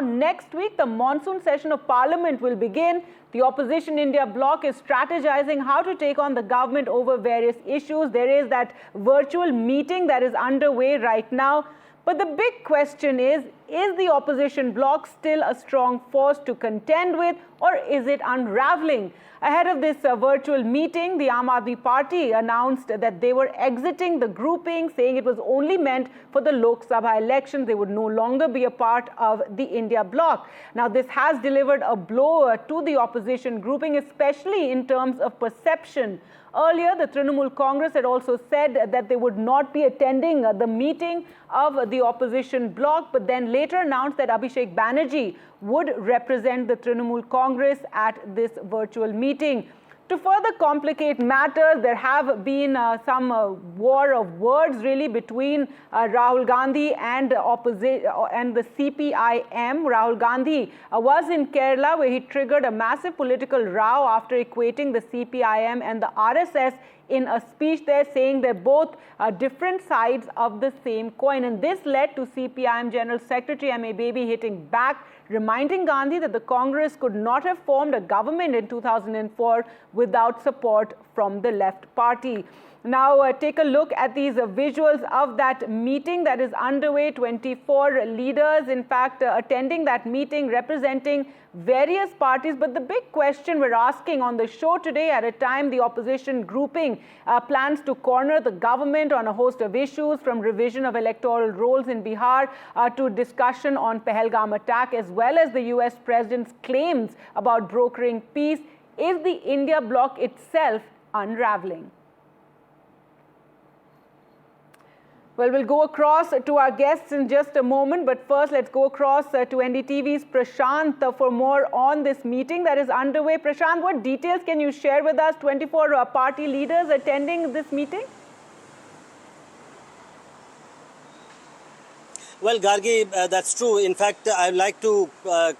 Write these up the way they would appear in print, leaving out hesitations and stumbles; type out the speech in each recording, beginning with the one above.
Next week, the monsoon session of Parliament will begin. The opposition India Bloc is strategizing how to take on the government over various issues. There is that virtual meeting that is underway right now. But the big question is the opposition bloc still a strong force to contend with, or is it unraveling? Ahead of this virtual meeting, the AAP party announced that they were exiting the grouping, saying it was only meant for the Lok Sabha elections. They would no longer be a part of the India bloc. Now, this has delivered a blow to the opposition grouping, especially in terms of perception. Earlier, the Trinamool Congress had also said that they would not be attending the meeting of the opposition bloc, but then later announced that Abhishek Banerjee would represent the Trinamool Congress at this virtual meeting. To further complicate matters, there have been some war of words really between Rahul Gandhi and the CPIM. Rahul Gandhi was in Kerala, where he triggered a massive political row after equating the CPIM and the RSS in a speech there, saying they're both different sides of the same coin. And this led to CPIM General Secretary M.A. Baby hitting back, reminding Gandhi that the Congress could not have formed a government in 2004 without support from the left party. Now, take a look at these visuals of that meeting that is underway. 24 leaders, in fact, attending that meeting, representing various parties. But the big question we're asking on the show today, at a time the opposition grouping plans to corner the government on a host of issues, from revision of electoral rolls in Bihar to discussion on Pahalgam attack, as well as the US president's claims about brokering peace, is the India bloc itself unraveling? Well, we'll go across to our guests in just a moment, but first let's go across to NDTV's Prashant for more on this meeting that is underway. Prashant, what details can you share with us? 24 party leaders attending this meeting? Well, Gargi, that's true. In fact, I'd like to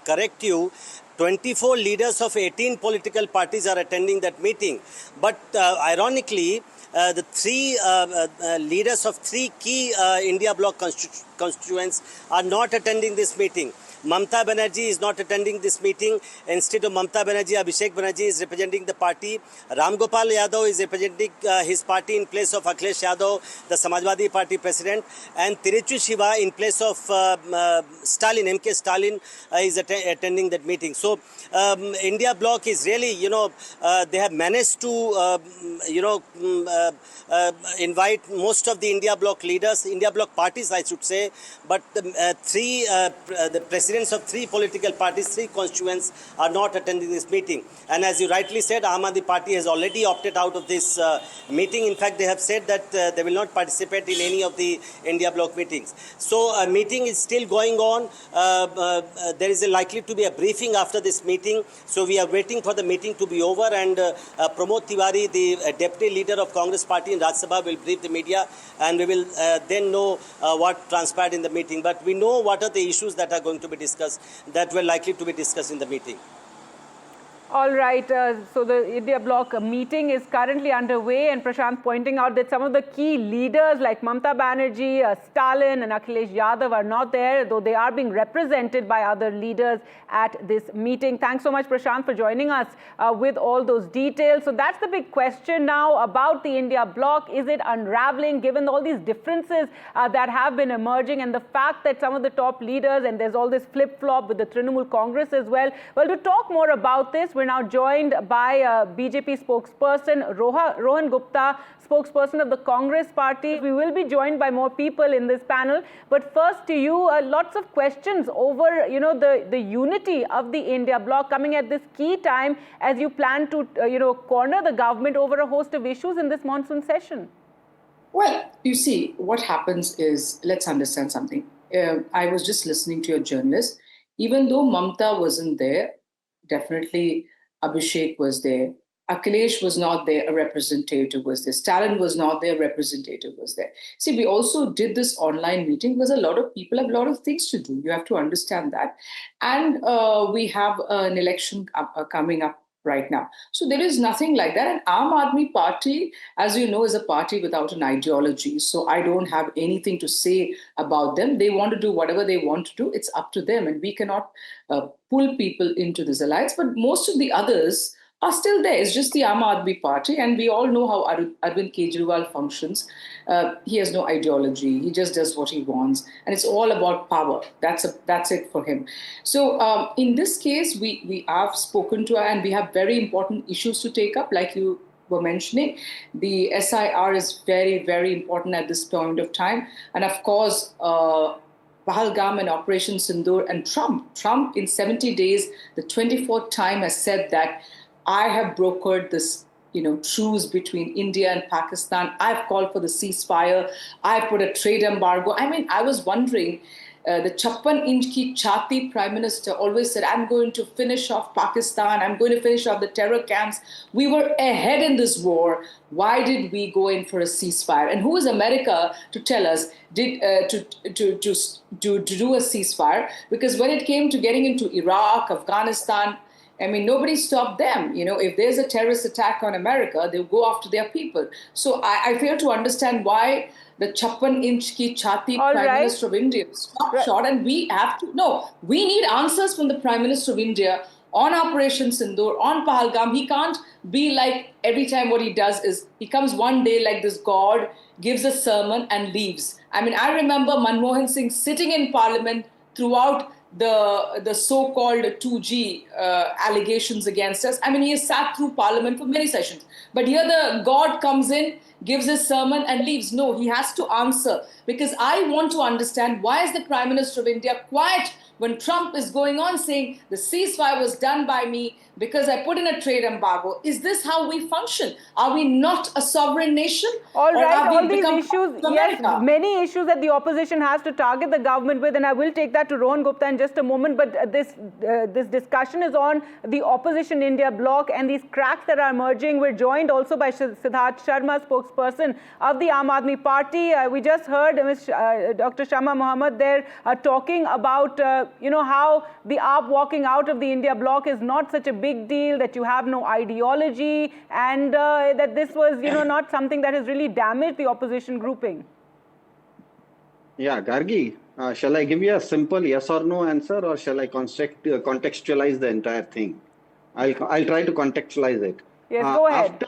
correct you. 24 leaders of 18 political parties are attending that meeting. But ironically, the three leaders of three key India bloc constituents are not attending this meeting. Mamta Banerjee is not attending this meeting. Instead of Mamta Banerjee, Abhishek Banerjee is representing the party. Ram Gopal Yadav is representing his party in place of Akhilesh Yadav, the Samajwadi Party president. And Tiruchi Shiva in place of Stalin, MK Stalin, is attending that meeting. So India bloc is really, they have managed to, invite most of the India bloc leaders, India bloc parties, I should say. But the presidents of three political parties, three constituents, are not attending this meeting. And as you rightly said, Aam Aadmi Party has already opted out of this meeting. In fact, they have said that they will not participate in any of the India bloc meetings. So a meeting is still going on. There is likely to be a briefing after this meeting. So we are waiting for the meeting to be over, and Pramod Tiwari, the deputy leader of Congress party in Rajya Sabha, will brief the media, and we will then know what transpired in the meeting. But we know what are the issues that are going to be discussed, that were likely to be discussed in the meeting. All right, so the India bloc meeting is currently underway, and Prashant pointing out that some of the key leaders like Mamta Banerjee, Stalin and Akhilesh Yadav are not there, though they are being represented by other leaders at this meeting. Thanks so much, Prashant, for joining us with all those details. So that's the big question now about the India bloc. Is it unraveling, given all these differences that have been emerging, and the fact that some of the top leaders, and there's all this flip-flop with the Trinamool Congress as well. Well, to talk more about this, we're now joined by BJP spokesperson Rohan Gupta, spokesperson of the Congress party. We will be joined by more people in this panel. But first to you, lots of questions over the unity of the India bloc coming at this key time as you plan to corner the government over a host of issues in this monsoon session. Well, you see, what happens is, let's understand something. I was just listening to your journalist. Even though Mamta wasn't there, definitely Abhishek was there. Akhilesh was not there, a representative was there. Stalin was not there, a representative was there. See, we also did this online meeting because a lot of people have a lot of things to do. You have to understand that. And we have an election coming up right now. So there is nothing like that. And Aam Aadmi Party, as you know, is a party without an ideology. So I don't have anything to say about them. They want to do whatever they want to do. It's up to them. And we cannot pull people into this alliance. But most of the others are still there. It's just the Aam Aadmi Party. And we all know how Arvind Kejriwal functions. He has no ideology. He just does what he wants. And it's all about power. That's it for him. So in this case, we have spoken to her, and we have very important issues to take up, like you were mentioning. The SIR is very, very important at this point of time. And of course, Pahalgam and Operation Sindoor and Trump. Trump in 70 days, the 24th time, has said that I have brokered this, truce between India and Pakistan. I've called for the ceasefire. I've put a trade embargo. I mean, I was wondering, the 56-inch ki chati Prime Minister always said, I'm going to finish off Pakistan. I'm going to finish off the terror camps. We were ahead in this war. Why did we go in for a ceasefire? And who is America to tell us to do a ceasefire? Because when it came to getting into Iraq, Afghanistan, I mean, nobody stopped them. If there's a terrorist attack on America, they'll go after their people. So I fail to understand why the 56-inch ki chati Prime Minister of India stopped short. And we need answers from the Prime Minister of India on Operation Sindoor, on Pahalgam. He can't be like every time what he does is he comes one day like this god, gives a sermon and leaves. I mean, I remember Manmohan Singh sitting in Parliament throughout the so-called 2G allegations against us. I mean, he has sat through Parliament for many sessions. But here the God comes in, gives his sermon and leaves. No, he has to answer. Because I want to understand, why is the Prime Minister of India quiet when Trump is going on saying the ceasefire was done by me because I put in a trade embargo? Is this how we function? Are we not a sovereign nation? All these issues, yes, many issues that the opposition has to target the government with, and I will take that to Rohan Gupta in just a moment, but this discussion is on the opposition India bloc and these cracks that are emerging. We're joined also by Siddharth Sharma, spokesperson of the Aam Aadmi Party. We just heard Dr. Shama Mohammed there talking about how the AAP walking out of the India bloc is not such a big deal, that you have no ideology, and that this was, not something that has really damaged the opposition grouping. Yeah, Gargi, shall I give you a simple yes or no answer, or shall I contextualize the entire thing? I'll try to contextualize it. Yes, go ahead.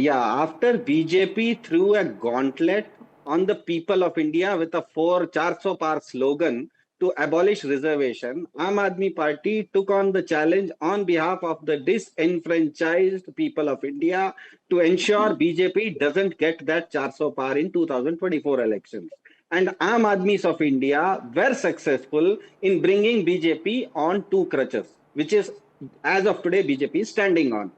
After BJP threw a gauntlet on the people of India with a 400 par slogan to abolish reservation, Aam Aadmi Party took on the challenge on behalf of the disenfranchised people of India to ensure BJP doesn't get that 400 par in 2024 elections. And Aam Aadmis of India were successful in bringing BJP on two crutches, which is, as of today, BJP is standing on.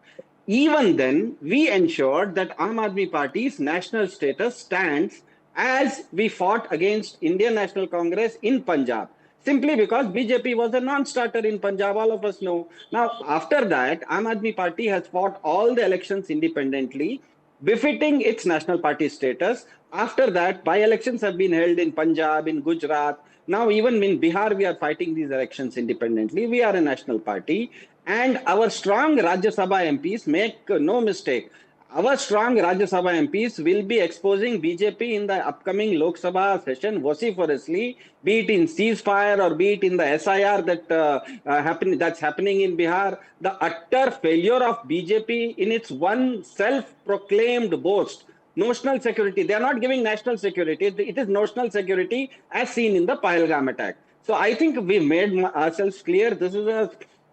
Even then, we ensured that Aam Aadmi Party's national status stands as we fought against Indian National Congress in Punjab, simply because BJP was a non-starter in Punjab, all of us know. Now, after that, Aam Aadmi Party has fought all the elections independently, befitting its national party status. After that, by-elections have been held in Punjab, in Gujarat. Now, even in Bihar, we are fighting these elections independently. We are a national party. And our strong Rajya Sabha MPs, make no mistake, our strong Rajya Sabha MPs will be exposing BJP in the upcoming Lok Sabha session vociferously, be it in ceasefire or be it in the SIR that's happening in Bihar. The utter failure of BJP in its one self-proclaimed boast, notional security. They are not giving national security. It is notional security as seen in the Pahalgam attack. So I think we made ourselves clear. This is a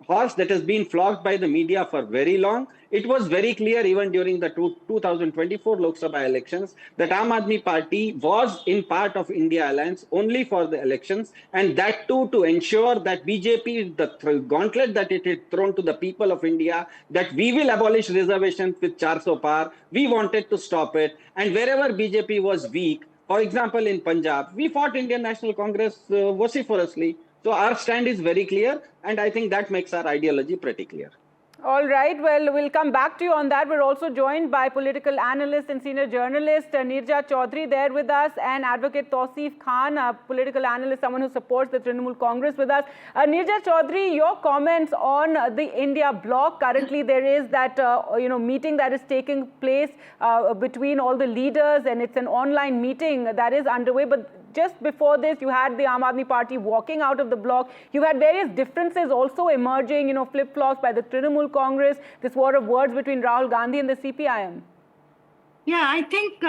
horse that has been flogged by the media for very long. It was very clear even during the 2024 Lok Sabha elections that Aam Aadmi Party was in part of India Alliance only for the elections, and that too to ensure that BJP, the gauntlet that it had thrown to the people of India, that we will abolish reservations with 400 par, we wanted to stop it. And wherever BJP was weak, for example in Punjab, we fought Indian National Congress vociferously. So our stand is very clear, and I think that makes our ideology pretty clear. All right. Well, we'll come back to you on that. We're also joined by political analyst and senior journalist Nirja Chaudhary there with us, and advocate Tausif Khan, a political analyst, someone who supports the Trinamool Congress with us. Nirja Chaudhary, your comments on the India Bloc. Currently, there is that meeting that is taking place between all the leaders, and it's an online meeting that is underway. But just before this, you had the Aam Aadmi Party walking out of the bloc. You had various differences also emerging, flip-flops by the Trinamool Congress, this war of words between Rahul Gandhi and the CPIM. Yeah, I think,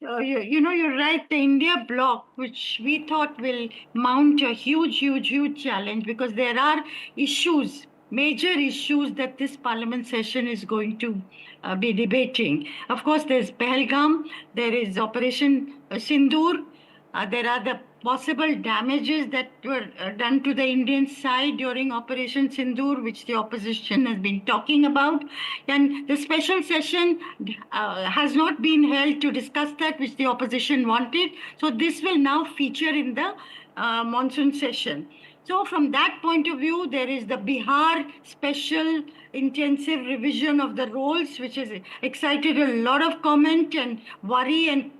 you're right. The India bloc, which we thought will mount a huge challenge, because there are issues, major issues that this parliament session is going to be debating. Of course, there's Pahalgam, there is Operation Sindoor, there are the possible damages that were done to the Indian side during Operation Sindoor, which the opposition has been talking about. And the special session has not been held to discuss that, which the opposition wanted. So this will now feature in the monsoon session. So from that point of view, there is the Bihar special intensive revision of the roles, which has excited a lot of comment and worry and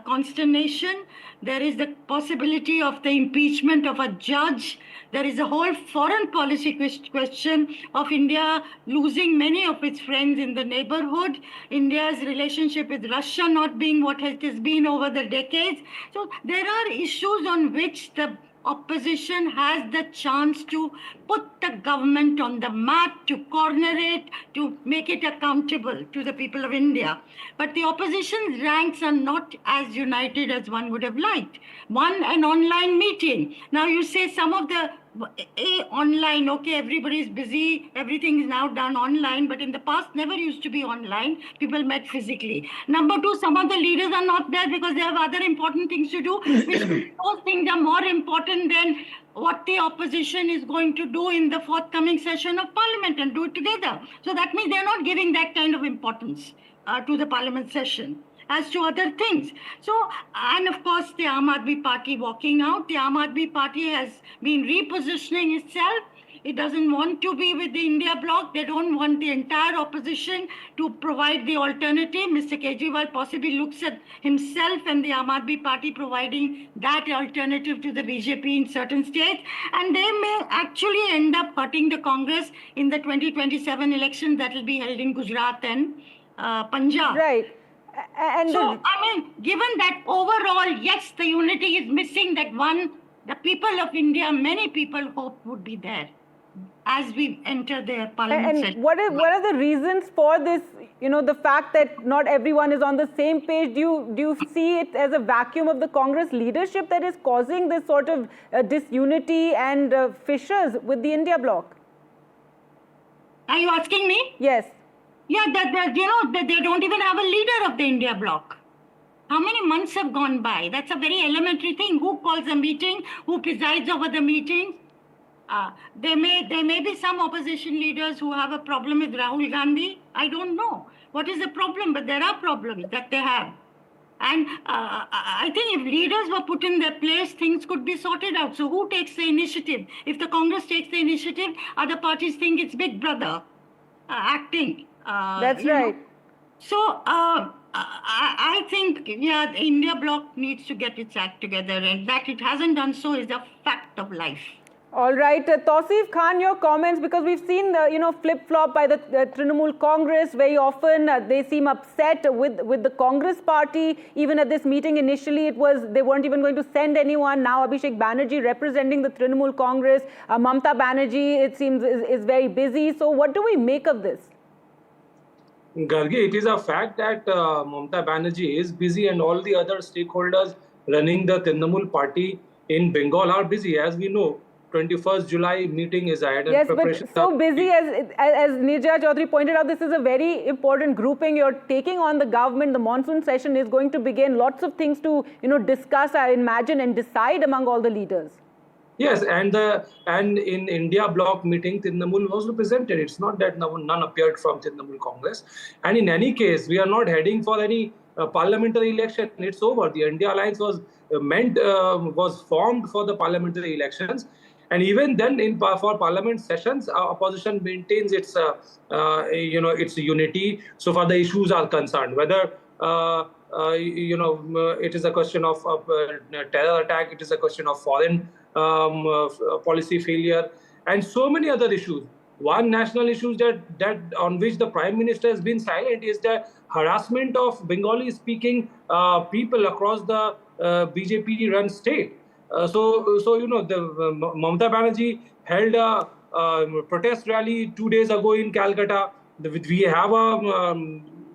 consternation. There is the possibility of the impeachment of a judge. There is a whole foreign policy question of India losing many of its friends in the neighborhood, India's relationship with Russia not being what it has been over the decades. So there are issues on which the opposition has the chance to put the government on the mat, to corner it, to make it accountable to the people of India. But the opposition's ranks are not as united as one would have liked. One, an online meeting. Now you say some of the online, okay, everybody is busy, everything is now done online, but in the past never used to be online. People met physically. Number two, some of the leaders are not there because they have other important things to do, which those things are more important than what the opposition is going to do in the forthcoming session of parliament, and do it together. So that means they're not giving that kind of importance to the parliament session as to other things. So, and of course, the Aam Aadmi Party walking out. The Aam Aadmi Party has been repositioning itself. It doesn't want to be with the India bloc. They don't want the entire opposition to provide the alternative. Mr. Kejriwal possibly looks at himself and the Aam Aadmi Party providing that alternative to the BJP in certain states. And they may actually end up hurting the Congress in the 2027 election that will be held in Gujarat and Punjab. Right. And so, I mean, given that overall, yes, the unity is missing, that one, the people of India, many people hope would be there as we enter their parliament session. And what are the reasons for this, the fact that not everyone is on the same page? Do you see it as a vacuum of the Congress leadership that is causing this sort of disunity and fissures with the India bloc? Are you asking me? Yes. Yeah, that they don't even have a leader of the India bloc. How many months have gone by? That's a very elementary thing. Who calls a meeting? Who presides over the meetings? There may be some opposition leaders who have a problem with Rahul Gandhi. I don't know what is the problem, but there are problems that they have. And I think if leaders were put in their place, things could be sorted out. So who takes the initiative? If the Congress takes the initiative, other parties think it's Big Brother acting. That's right. So I think, the India bloc needs to get its act together, and that it hasn't done so is a fact of life. All right, Tausif Khan, your comments, because we've seen the flip-flop by the Trinamool Congress. Very often they seem upset with the Congress party. Even at this meeting initially, they weren't even going to send anyone. Now Abhishek Banerjee representing the Trinamool Congress. Mamta Banerjee, it seems, is very busy. So what do we make of this? Gargi, it is a fact that Mamta Banerjee is busy, and all the other stakeholders running the Trinamool party in Bengal are busy. As we know, 21st July meeting is ahead. Yes, but so busy, as Nirja Chaudhary pointed out, this is a very important grouping. You're taking on the government. The monsoon session is going to begin. Lots of things to discuss, I imagine, and decide among all the leaders. Yes, and in India bloc meeting, Trinamool was represented. It's not that none appeared from Trinamool Congress. And in any case, we are not heading for any parliamentary election. It's over. The India Alliance was formed for the parliamentary elections. And even then, for parliament sessions, opposition maintains its its unity so far the issues are concerned. Whether it is a question of terror attack, it is a question of foreign policy failure, and so many other issues. One national issue that on which the Prime Minister has been silent is the harassment of Bengali-speaking people across the BJP-run state. Mamata Banerjee held a protest rally 2 days ago in Calcutta. We have a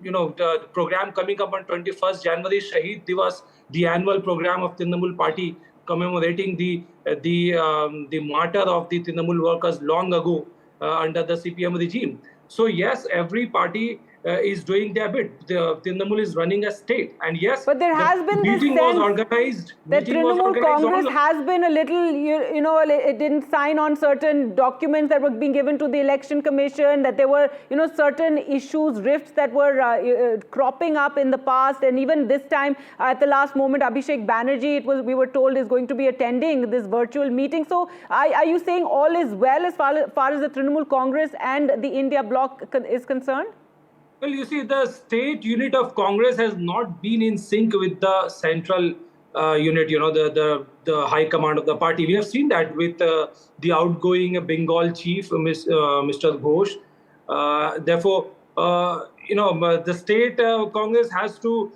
the program coming up on 21st January, Shaheed Divas, the annual program of Trinamool Party, commemorating the martyr of the Trinamool workers long ago under the CPM regime. So yes, every party is doing their bit. The Trinamool is running a state, and yes, but there has been this meeting was sense organized. that Trinamool Congress has been a little, it didn't sign on certain documents that were being given to the Election Commission, that there were, certain issues, rifts that were cropping up in the past, and even this time at the last moment, Abhishek Banerjee, we were told, is going to be attending this virtual meeting. So are you saying all is well as far as the Trinamool Congress and the India Bloc is concerned? Well, you see, the state unit of Congress has not been in sync with the central unit, the high command of the party. We have seen that with the outgoing Bengal chief, Mr. Ghosh. Therefore, the state Congress has to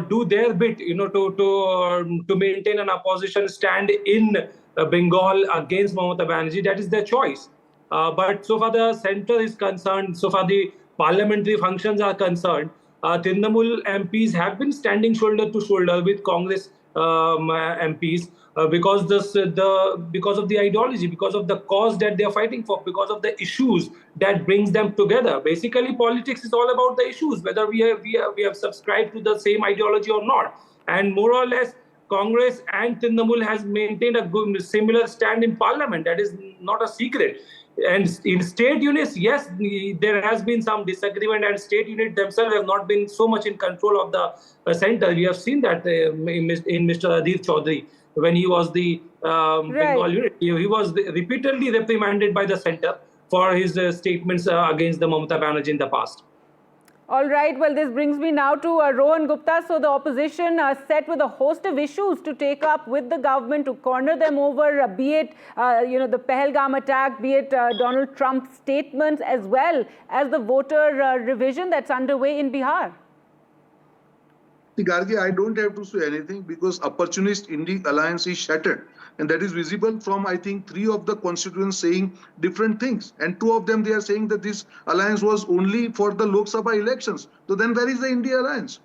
do their bit, to maintain an opposition stand in Bengal against Mamata Banerjee. That is their choice. But so far the center is concerned, so far the parliamentary functions are concerned, Trinamool MPs have been standing shoulder to shoulder with Congress MPs because of the ideology, because of the cause that they are fighting for, because of the issues that brings them together. Basically, politics is all about the issues, whether we have subscribed to the same ideology or not. And more or less, Congress and Trinamool has maintained a similar stand in parliament. That is not a secret. And in state units, yes, there has been some disagreement, and state units themselves have not been so much in control of the center. We have seen that in Mr. Adil Chaudhary, when he was the Bengal unit, he was repeatedly reprimanded by the center for his statements against the Mamata Banerjee in the past. All right. Well, this brings me now to Rohan Gupta. So the opposition set with a host of issues to take up with the government to corner them over, be it, the Pahalgam attack, be it Donald Trump's statements, as well as the voter revision that's underway in Bihar. Gargi, I don't have to say anything because opportunist India alliance is shattered. And that is visible from, I think, 3 of the constituents saying different things. And 2 of them, they are saying that this alliance was only for the Lok Sabha elections. So then where is the India alliance?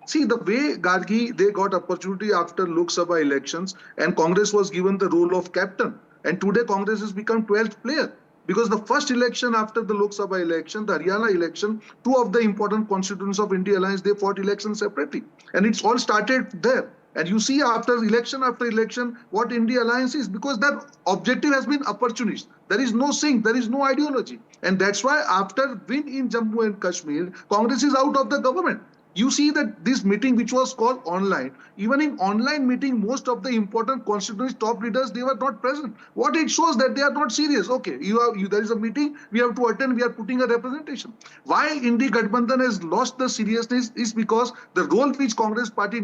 See, the way Gargi, they got opportunity after Lok Sabha elections and Congress was given the role of captain. And today Congress has become 12th player. Because the first election after the Lok Sabha election, the Haryana election, 2 of the important constituents of India alliance, they fought elections separately. And it's all started there. And you see after election, what India alliance is, because that objective has been opportunist. There is no sync, there is no ideology. And that's why after win in Jammu and Kashmir, Congress is out of the government. You see that this meeting, which was called online, even in online meeting, most of the important constituents, top leaders, they were not present. What it shows that they are not serious. Okay, there is a meeting, we have to attend, we are putting a representation. Why Indi Gadbandhan has lost the seriousness is because the role which Congress party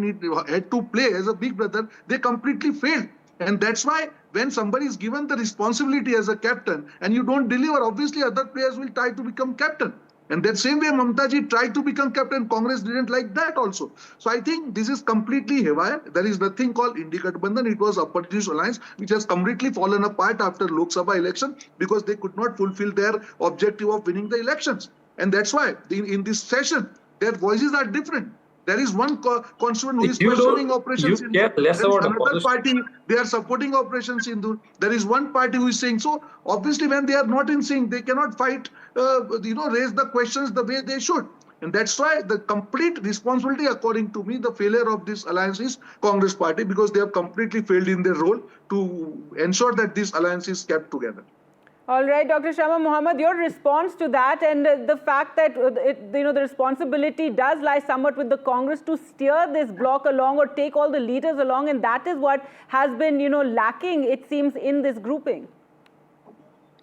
had to play as a big brother, they completely failed. And that's why when somebody is given the responsibility as a captain and you don't deliver, obviously other players will try to become captain. And that same way Mamataji tried to become captain, Congress didn't like that also. So I think this is completely haywire. There is nothing called Indi Gadbandhan. It was opportunist alliance which has completely fallen apart after Lok Sabha election because they could not fulfill their objective of winning the elections. And that's why in this session, their voices are different. There is one constituent who is questioning Operation Sindoor. There is another party, they are supporting Operation Sindoor. There is one party who is saying, so obviously when they are not in sync, they cannot fight, raise the questions the way they should. And that's why the complete responsibility, according to me, the failure of this alliance is Congress party because they have completely failed in their role to ensure that this alliance is kept together. All right, Dr. Shama Mohammed, your response to that and the fact that the responsibility does lie somewhat with the Congress to steer this bloc along or take all the leaders along, and that is what has been lacking, it seems, in this grouping.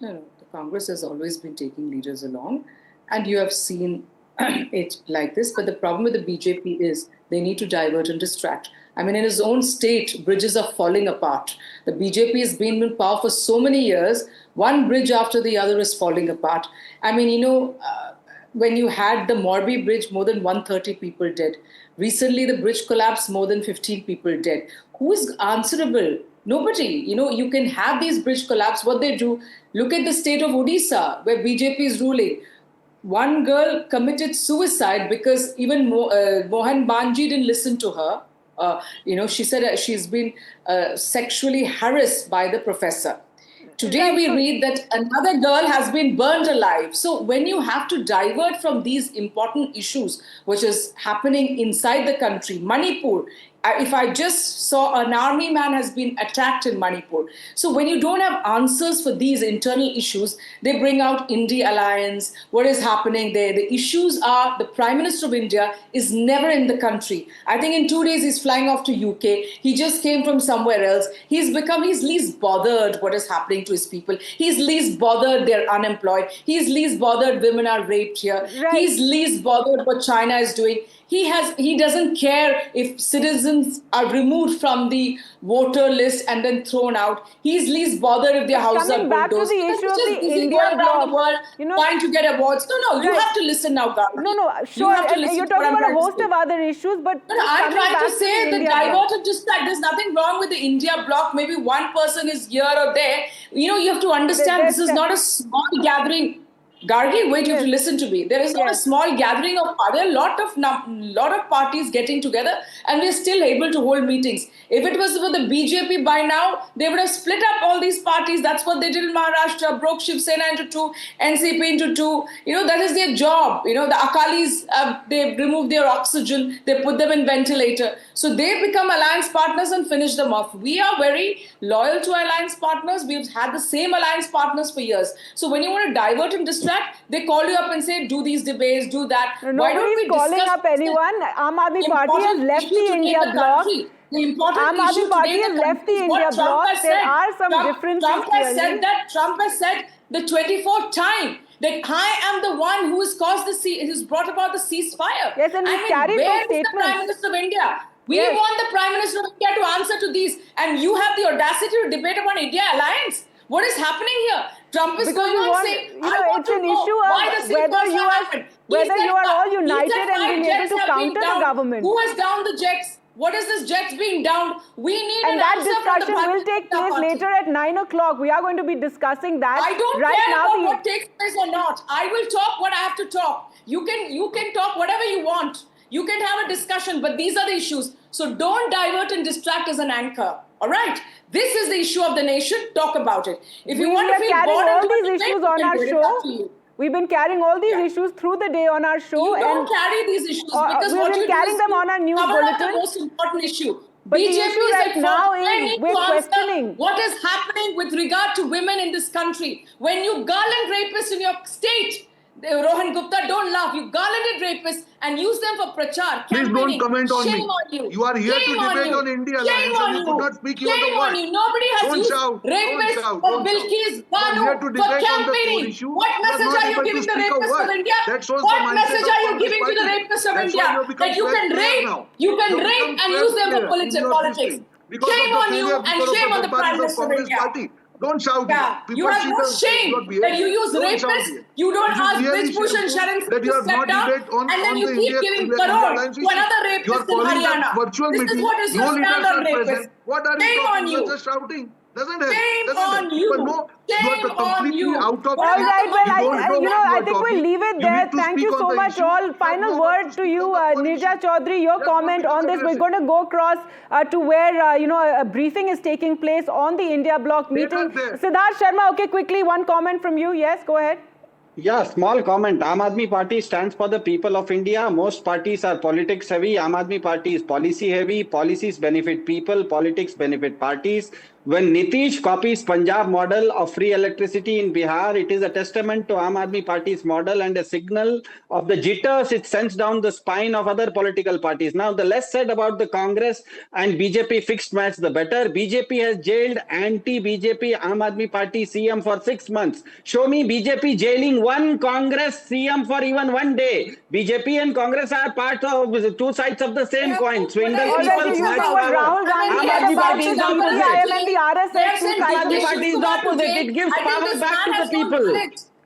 No. The Congress has always been taking leaders along, and you have seen it like this. But the problem with the BJP is they need to divert and distract. I mean, in his own state, bridges are falling apart. The BJP has been in power for so many years. One bridge after the other is falling apart. I mean, when you had the Morbi bridge, more than 130 people dead. Recently, the bridge collapsed, more than 15 people dead. Who is answerable? Nobody. You can have these bridge collapse. What they do, look at the state of Odisha, where BJP is ruling. One girl committed suicide because even Mohan Banji didn't listen to her. She said she's been sexually harassed by the professor. Today we read that another girl has been burned alive. So when you have to divert from these important issues, which is happening inside the country, Manipur, if I just saw an army man has been attacked in Manipur. So when you don't have answers for these internal issues, they bring out India alliance, what is happening there. The issues are the Prime Minister of India is never in the country. I think in 2 days he's flying off to UK. He just came from somewhere else. He's least bothered what is happening to his people. He's least bothered they're unemployed. He's least bothered women are raped here. Right. He's least bothered what China is doing. He doesn't care if citizens are removed from the voter list and then thrown out. He's least bothered if their houses are bulldozed. Coming back to the issue of the India Bloc, trying to get awards. No, you have to listen now, Gargi. No, sure. You're talking about a host of other issues, but I'm trying to say the diverted distract. There's nothing wrong with the India Bloc. Maybe one person is here or there. You have to understand this is not a small gathering. Gargi, wait, you have to listen to me. There is not a small gathering of there are a lot of parties getting together, and we are still able to hold meetings. If it was for the BJP by now, they would have split up all these parties. That's what they did in Maharashtra, broke Shiv Sena into two, NCP into two. That is their job. The Akalis, they removed their oxygen, they put them in ventilator. So they become alliance partners and finish them off. We are very loyal to alliance partners. We've had the same alliance partners for years. So when you want to divert and distract, they call you up and say, do these debates, do that. Why don't we calling up anyone? Aam Aadmi Party has left the India Bloc. Aam Aadmi Party has left the India Bloc. There are some differences. Trump has said the 24th time that I am the one who has who's brought about the ceasefire. Yes, and he's carried those statements. Where is the Prime Minister of India? We want the Prime Minister of India to answer to these, and you have the audacity to debate about India alliance. What is happening here? Trump is going on saying, it's an issue of whether you are all united and being able to counter the government. Who has downed the jets? What is this jets being downed? We need an answer. And that discussion will take place later at 9 o'clock. We are going to be discussing that. I don't care about what takes place or not. I will talk what I have to talk. You can talk whatever you want. You can have a discussion, but these are the issues. So don't divert and distract as an anchor. All right? This is the issue of the nation. Talk about it. If you want to feel bored all these issues on our show. We've been carrying all these issues through the day on our show. You don't carry these issues because what you carrying them on our news bulletin. The most important issue. But BJP the issue right now is we're questioning what is happening with regard to women in this country. When you garland rapists in your state, Rohan Gupta, don't laugh. You garlanded rapists and use them for prachar. Please don't comment on me. Shame on you. You are here to debate on India alliance and you could not speak your word. Shame on you. Nobody has used rapists or Bilkis Banu for campaigning. What message are you giving the rapists of India? What message are you giving to the rapists of India? That you can rape and use them for politics. Shame on you and shame on the Prime Minister of India. Don't shout. Yeah. You have no shame that you use rapists. You don't ask Brij Bhushan Sharan to step down, and then you keep giving crore to another rapist in Haryana. This is what is your stand on rapists. Shame on you. Just shouting. Doesn't help. Shame on you. Shame on you. Out of all right, well, I think we'll leave it there. Thank you so much all. Final word to you, Nirja Chaudhary, your comment on this. We're going to go across to where, a briefing is taking place on the India Bloc meeting. Siddharth Sharma, okay, quickly, one comment from you. Yes, go ahead. Yeah, small comment. Aam Aadmi Party stands for the people of India. Most parties are politics heavy. Aam Aadmi Party is policy heavy. Policies benefit people. Politics benefit parties. When Nitish copies Punjab model of free electricity in Bihar, it is a testament to Aam Aadmi Party's model and a signal of the jitters it sends down the spine of other political parties. Now, the less said about the Congress and BJP fixed match, the better. BJP has jailed anti-BJP Aam Aadmi Party CM for 6 months. Show me BJP jailing one Congress CM for even one day. BJP and Congress are part of two sides of the same coin. Swindle people, snatch power. Rahul Gandhi Aam said Aadmi about Party the is the CPI and the RSS. Aam Aadmi Party is the opposite. It gives power back to the people.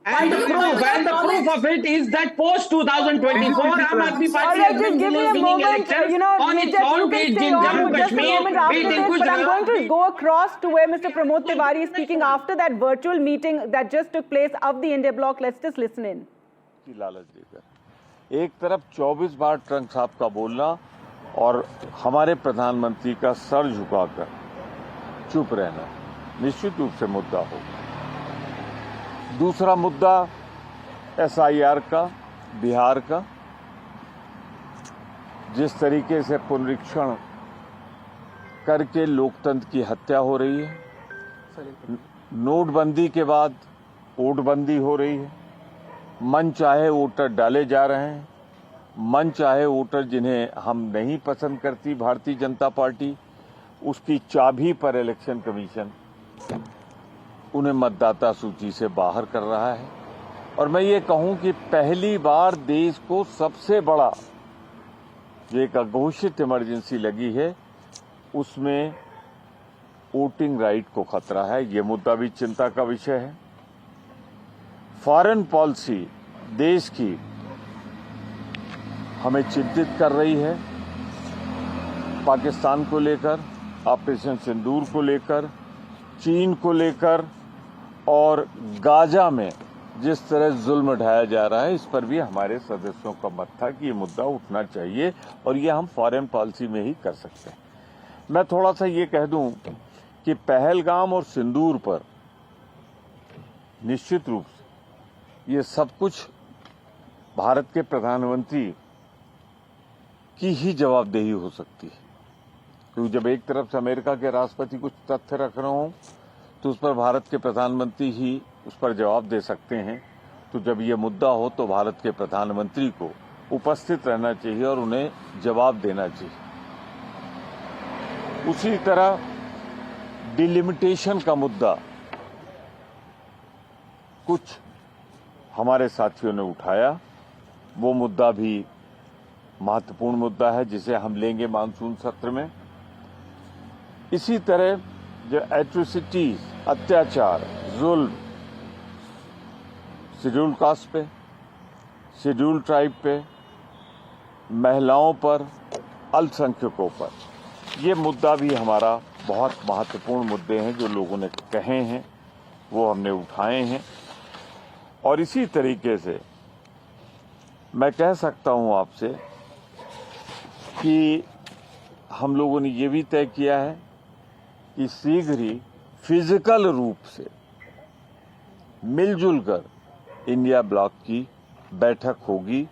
And the proof of it is that post 2024, Aam Aadmi Party has been give me a winning moment, elections on its own, be it in Jammu just a Kashmir, moment after be it in this, but I'm going to Gujarat. go across to where Mr. Pramod Tiwari is speaking after that virtual meeting that just took place of the India Bloc. Let's just listen in. लालच देकर एक तरफ 24 बार trunk साहब का बोलना और हमारे प्रधानमंत्री का सर झुकाकर चुप रहना निश्चित रूप से मुद्दा होगा। दूसरा मुद्दा SIR का, बिहार का, जिस तरीके से पुनरीक्षण करके लोकतंत्र की हत्या हो रही है, नोटबंदी के बाद वोटबंदी हो रही है, मन चाहे वोटर डाले जा रहे हैं, मन चाहे वोटर जिन्हें हम नहीं पसंद करती भारतीय जनता पार्टी, उसकी चाबी पर इलेक्शन कमीशन उन्हें मतदाता सूची से बाहर कर रहा है। और मैं ये कहूं कि पहली बार देश को सबसे बड़ा जो एक अघोषित इमरजेंसी लगी है उसमें वोटिंग राइट को खतरा है। ये मुद्दा भी चिंता का विषय है। फॉरेन पॉलिसी देश की हमें चिंतित कर रही है। पाकिस्तान को लेकर, ऑपरेशन सिंदूर को लेकर, चीन को लेकर और गाजा में जिस तरह जुल्म ढाया जा रहा है, इस पर भी हमारे सदस्यों का मत था कि ये मुद्दा उठना चाहिए और ये हम फॉरेन पॉलिसी में ही कर सकते हैं। मैं थोड़ा सा ये कह दूं कि पहलगाम और सिंदूर पर निश्चित रूप से ये सब कुछ भारत के प्रधानमंत्री की ही जवाबदेही हो सकती है, क्योंकि जब एक तरफ से अमेरिका के राष्ट्रपति कुछ तथ्य रख रहे हों तो उस पर भारत के प्रधानमंत्री ही उस पर जवाब दे सकते हैं। तो जब ये मुद्दा हो तो भारत के प्रधानमंत्री को उपस्थित रहना चाहिए और उन्हें जवाब देना चाहिए। उसी तरह डिलिमिटेशन का मुद्दा कुछ हमारे साथियों ने उठाया, वो मुद्दा भी महत्वपूर्ण मुद्दा है जिसे हम लेंगे मानसून सत्र में। इसी तरह जो एट्रोसिटीज, अत्याचार, जुल्म शेड्यूल कास्ट पे, शेड्यूल ट्राइब पे, महिलाओं पर, अल्पसंख्यकों पर, ये मुद्दा भी हमारा बहुत महत्वपूर्ण मुद्दे हैं जो लोगों ने कहे हैं, वो हमने उठाए हैं। और इसी तरीके से मैं कह सकता हूं आपसे कि हम लोगों ने ये भी तय किया है कि शीघ्र ही फिजिकल रूप से मिलजुल कर इंडिया ब्लॉक की बैठक होगी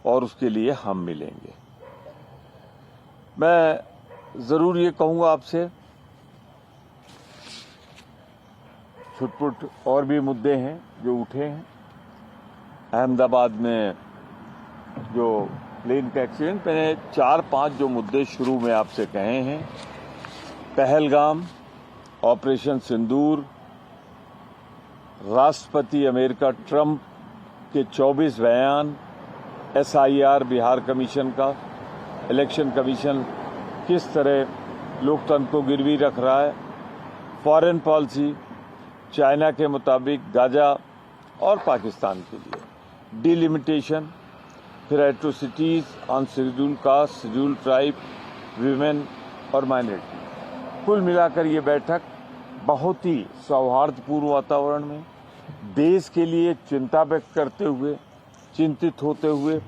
और उसके लिए हम मिलेंगे। मैं जरूर ये कहूंगा आपसे, छुटपुट और भी मुद्दे हैं जो उठे हैं। अहमदाबाद में जो प्लेन का एक्सीडेंट, मैंने 4-5 जो मुद्दे शुरू में आपसे कहे हैं, पहलगाम, ऑपरेशन सिंदूर, राष्ट्रपति अमेरिका ट्रंप के 24 बयान, SIR बिहार कमीशन का, इलेक्शन कमीशन किस तरह लोकतंत्र को गिरवी रख रहा है, फॉरेन पॉलिसी, चाइना के मुताबिक गाजा और पाकिस्तान के लिए, डिलिमिटेशन, फिर atrocities on schedule caste, schedule tribe, women और माइनॉरिटी। कुल मिलाकर ये बैठक बहुत ही सौहार्दपूर्ण वातावरण में देश के लिए चिंता व्यक्त करते हुए, चिंतित होते हुए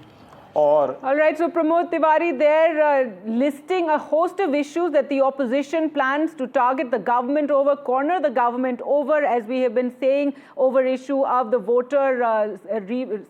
और All right, so Pramod Tiwari, they're listing a host of issues that the opposition plans to target the government over, corner the government over, as we have been saying, over issue of the voter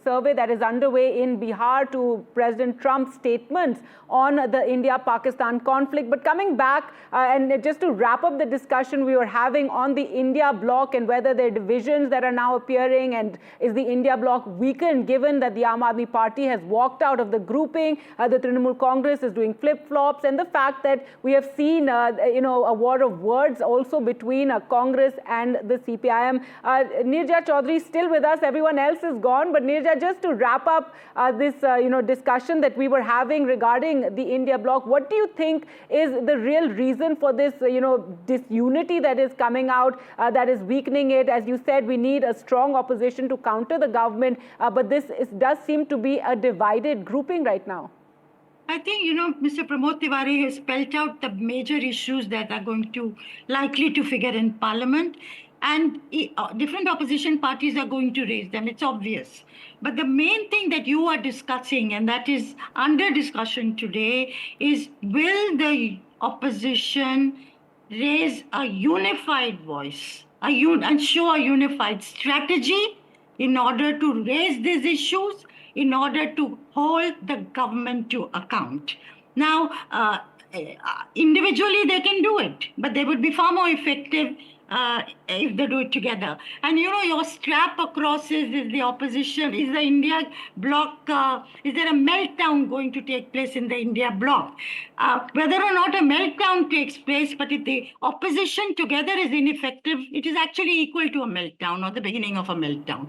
survey that is underway in Bihar, to President Trump's statements on the India-Pakistan conflict. But coming back, and just to wrap up the discussion we were having on the India bloc and whether there are divisions that are now appearing, and is the India bloc weakened given that the Aam Aadmi Party has walked out of the grouping, the Trinamool Congress is doing flip-flops, and the fact that we have seen, a war of words also between Congress and the CPIM. Neerja Chaudhary is still with us. Everyone else is gone. But Neerja, just to wrap up this, discussion that we were having regarding the India bloc, what do you think is the real reason for this, disunity that is coming out, that is weakening it? As you said, we need a strong opposition to counter the government, but this does seem to be a divided grouping right now. I think, Mr. Pramod Tiwari has spelled out the major issues that are likely to figure in Parliament, and different opposition parties are going to raise them. It's obvious. But the main thing that you are discussing, and that is under discussion today, is will the opposition raise a unified voice and show a unified strategy in order to raise these issues, in order to hold the government to account. Now, individually they can do it, but they would be far more effective if they do it together. And your strap across is the opposition, is the India bloc, is there a meltdown going to take place in the India bloc? Whether or not a meltdown takes place, but if the opposition together is ineffective, it is actually equal to a meltdown or the beginning of a meltdown.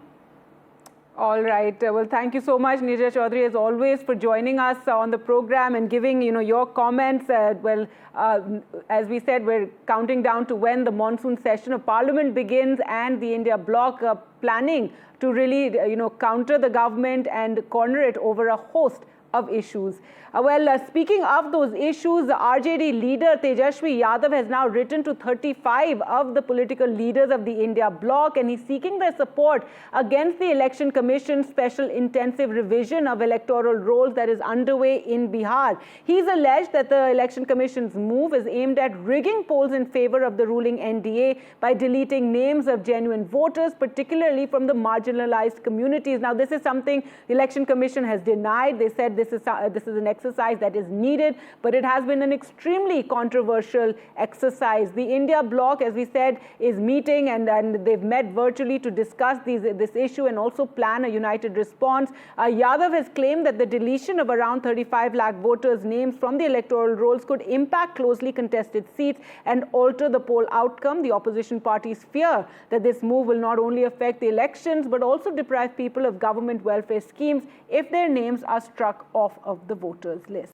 All right. Well, thank you so much, Neerja Chaudhary, as always, for joining us on the program and giving, your comments. As we said, we're counting down to when the monsoon session of Parliament begins, and the India bloc planning to really, counter the government and corner it over a host of issues. Speaking of those issues, the RJD leader Tejashwi Yadav has now written to 35 of the political leaders of the India bloc, and he's seeking their support against the Election Commission's special intensive revision of electoral rolls that is underway in Bihar. He's alleged that the Election Commission's move is aimed at rigging polls in favor of the ruling NDA by deleting names of genuine voters, particularly from the marginalized communities. Now, this is something the Election Commission has denied. They said this is an exercise that is needed, but it has been an extremely controversial exercise. The India bloc, as we said, is meeting, and they've met virtually to discuss this issue and also plan a united response. Yadav has claimed that the deletion of around 35 lakh voters' names from the electoral rolls could impact closely contested seats and alter the poll outcome. The opposition parties fear that this move will not only affect the elections, but also deprive people of government welfare schemes if their names are struck off of the voters' list.